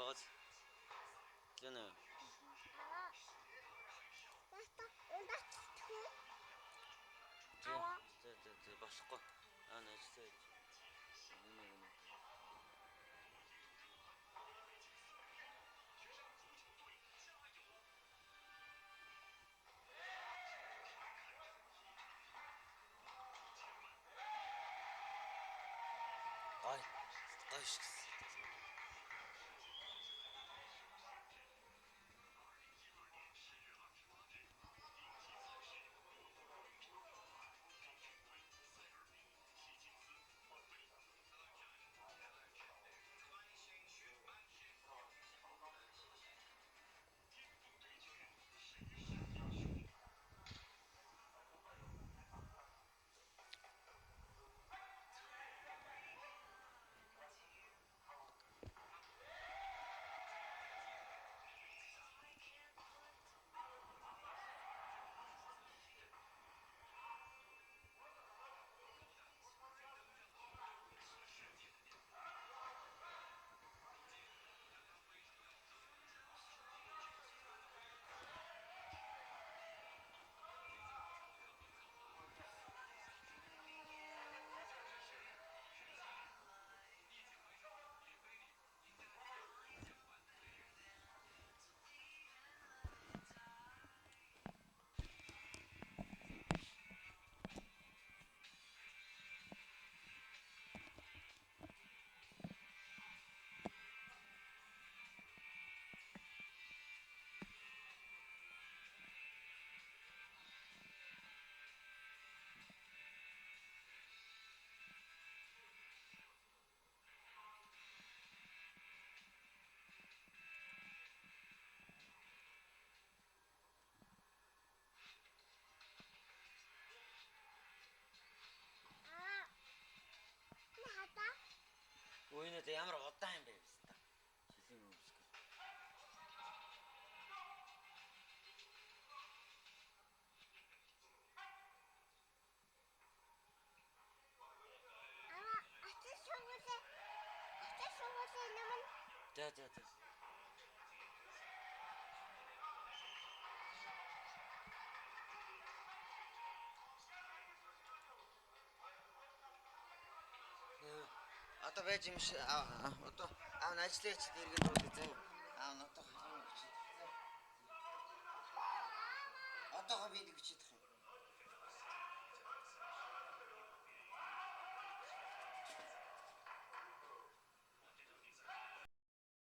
байгаа ч. Лэн үү. За болохгүй. Нээжтэй. Нэг. Ай. Гайш. Өөний ямар удаан юм бэ хэвээр. Шилийн өмсгөл. За. Одоо байж юм шиг одоо аав нь ажиллаач дэргээд бол зөө. Аав нь одоо хаана гэж. Одоо би гэж хэлэх юм.